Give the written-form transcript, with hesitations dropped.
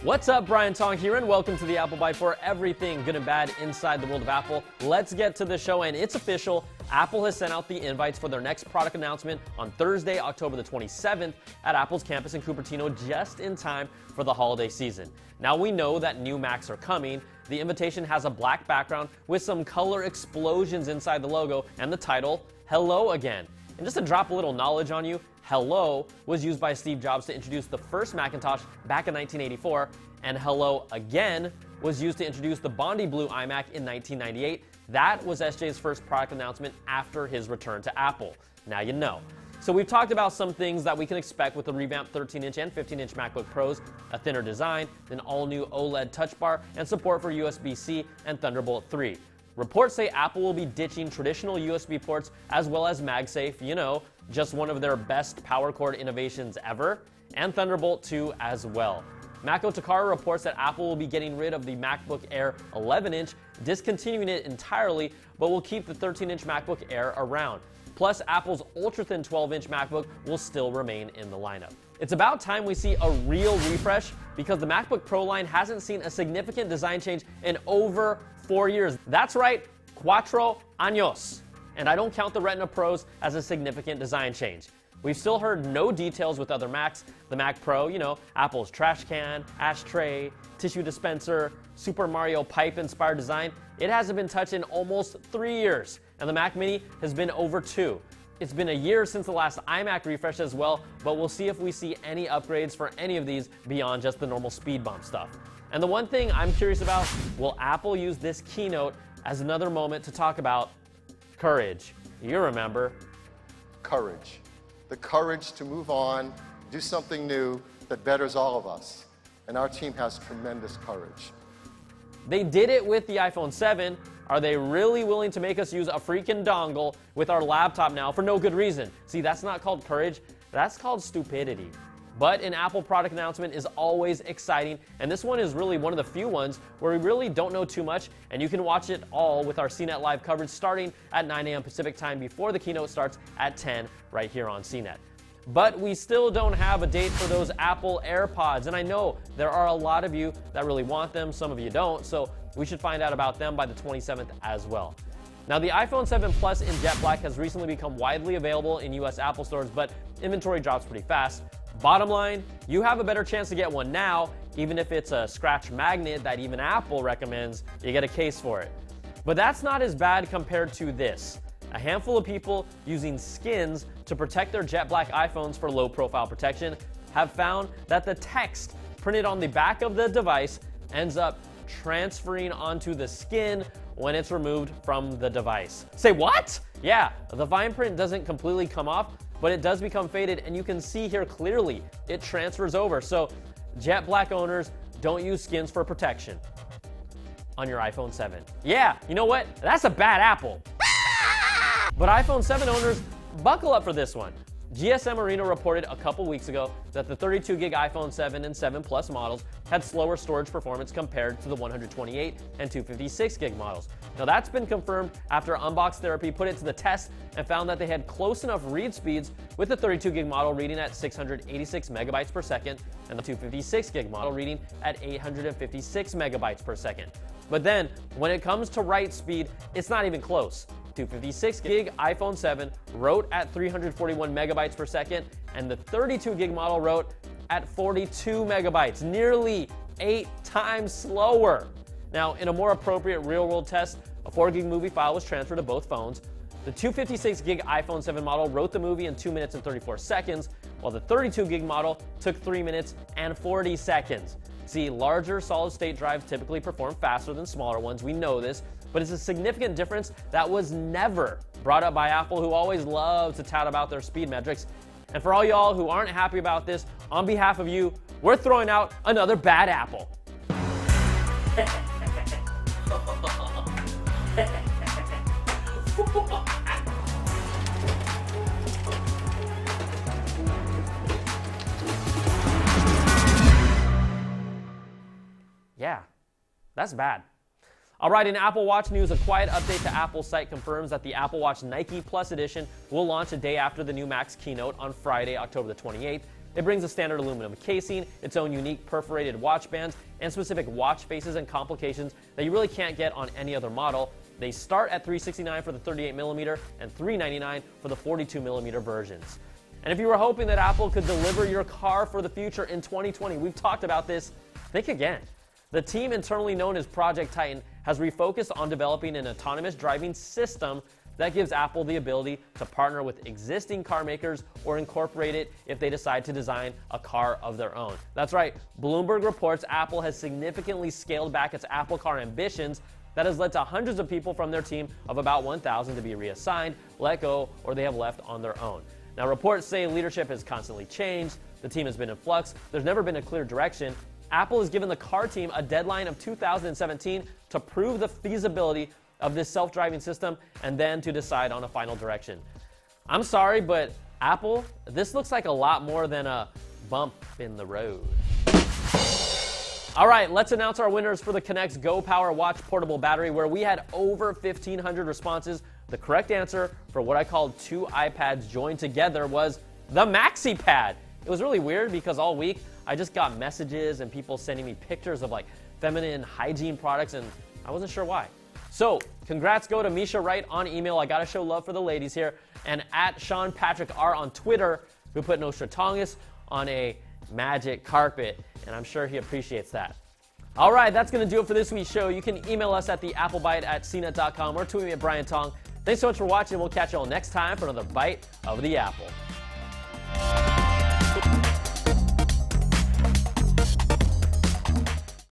What's up, Brian Tong here, and welcome to the Apple Bite for everything good and bad inside the world of Apple. Let's get to the show, and it's official. Apple has sent out the invites for their next product announcement on Thursday, October the 27th at Apple's campus in Cupertino, just in time for the holiday season. Now, we know that new Macs are coming. The invitation has a black background with some color explosions inside the logo and the title, Hello Again. And just to drop a little knowledge on you, Hello was used by Steve Jobs to introduce the first Macintosh back in 1984, and Hello Again was used to introduce the Bondi Blue iMac in 1998. That was SJ's first product announcement after his return to Apple. Now you know. So we've talked about some things that we can expect with the revamped 13-inch and 15-inch MacBook Pros, a thinner design, an all-new OLED Touch Bar, and support for USB-C and Thunderbolt 3. Reports say Apple will be ditching traditional USB ports as well as MagSafe, you know, just one of their best power cord innovations ever, and Thunderbolt 2 as well. Mako Takara reports that Apple will be getting rid of the MacBook Air 11-inch, discontinuing it entirely, but will keep the 13-inch MacBook Air around. Plus, Apple's ultra-thin 12-inch MacBook will still remain in the lineup. It's about time we see a real refresh because the MacBook Pro line hasn't seen a significant design change in over 4 years. That's right, 4 años. And I don't count the Retina Pros as a significant design change. We've still heard no details with other Macs. The Mac Pro, you know, Apple's trash can, ashtray, tissue dispenser, Super Mario pipe-inspired design. It hasn't been touched in almost 3 years. And the Mac Mini has been over 2. It's been a year since the last iMac refresh as well, but we'll see if we see any upgrades for any of these beyond just the normal speed bump stuff. And the one thing I'm curious about, will Apple use this keynote as another moment to talk about courage? You remember. Courage. The courage to move on, do something new that betters all of us. And our team has tremendous courage. They did it with the iPhone 7. Are they really willing to make us use a freaking dongle with our laptop now for no good reason? See, that's not called courage, that's called stupidity. But an Apple product announcement is always exciting, and this one is really one of the few ones where we really don't know too much, and you can watch it all with our CNET Live coverage starting at 9 a.m. Pacific time before the keynote starts at 10 right here on CNET. But we still don't have a date for those Apple AirPods, and I know there are a lot of you that really want them, some of you don't, so we should find out about them by the 27th as well. Now, the iPhone 7 Plus in jet black has recently become widely available in US Apple stores, but inventory drops pretty fast. Bottom line, you have a better chance to get one now, even if it's a scratch magnet that even Apple recommends you get a case for it. But that's not as bad compared to this. A handful of people using skins to protect their jet black iPhones for low profile protection have found that the text printed on the back of the device ends up transferring onto the skin when it's removed from the device. Say what? Yeah, the fine print doesn't completely come off, but it does become faded, and you can see here clearly it transfers over. So jet black owners, don't use skins for protection on your iPhone 7. Yeah, you know what? That's a bad apple. But iPhone 7 owners, buckle up for this one. GSM Arena reported a couple weeks ago that the 32GB iPhone 7 and 7 Plus models had slower storage performance compared to the 128 and 256GB models. Now, that's been confirmed after Unbox Therapy put it to the test and found that they had close enough read speeds with the 32GB model reading at 686 megabytes per second and the 256GB model reading at 856 megabytes per second. But then, when it comes to write speed, it's not even close. 256GB iPhone 7 wrote at 341 megabytes per second, and the 32GB model wrote at 42 megabytes, nearly 8 times slower. Now, in a more appropriate real-world test, a 4GB movie file was transferred to both phones. The 256GB iPhone 7 model wrote the movie in 2 minutes and 34 seconds, while the 32GB model took 3 minutes and 40 seconds. See, larger solid-state drives typically perform faster than smaller ones, we know this, but it's a significant difference that was never brought up by Apple, who always love to tout about their speed metrics. And for all y'all who aren't happy about this, on behalf of you, we're throwing out another bad apple. Yeah, that's bad. All right, in Apple Watch news, a quiet update to Apple's site confirms that the Apple Watch Nike Plus Edition will launch a day after the new Max keynote on Friday, October the 28th. It brings a standard aluminum casing, its own unique perforated watch bands, and specific watch faces and complications that you really can't get on any other model. They start at $369 for the 38mm and $399 for the 42mm versions. And if you were hoping that Apple could deliver your car for the future in 2020, we've talked about this, think again. The team internally known as Project Titan has refocused on developing an autonomous driving system that gives Apple the ability to partner with existing car makers or incorporate it if they decide to design a car of their own. That's right, Bloomberg reports Apple has significantly scaled back its Apple Car ambitions. That has led to hundreds of people from their team of about 1,000 to be reassigned, let go, or they have left on their own. Now, reports say leadership has constantly changed, the team has been in flux, there's never been a clear direction. Apple has given the car team a deadline of 2017 to prove the feasibility of this self-driving system and then to decide on a final direction. I'm sorry, but Apple, this looks like a lot more than a bump in the road. All right, let's announce our winners for the Kanex GoPower Watch portable battery, where we had over 1,500 responses. The correct answer for what I called 2 iPads joined together was the Maxi Pad. It was really weird because all week I just got messages and people sending me pictures of like feminine hygiene products, and I wasn't sure why. So congrats go to Misha Wright on email. I gotta show love for the ladies here. And at Sean Patrick R on Twitter, who put Nostradamus on a magic carpet, and I'm sure he appreciates that. All right, that's gonna do it for this week's show. You can email us at theapplebite@cnet.com or tweet me at Brian Tong. Thanks so much for watching. We'll catch you all next time for another Bite of the Apple.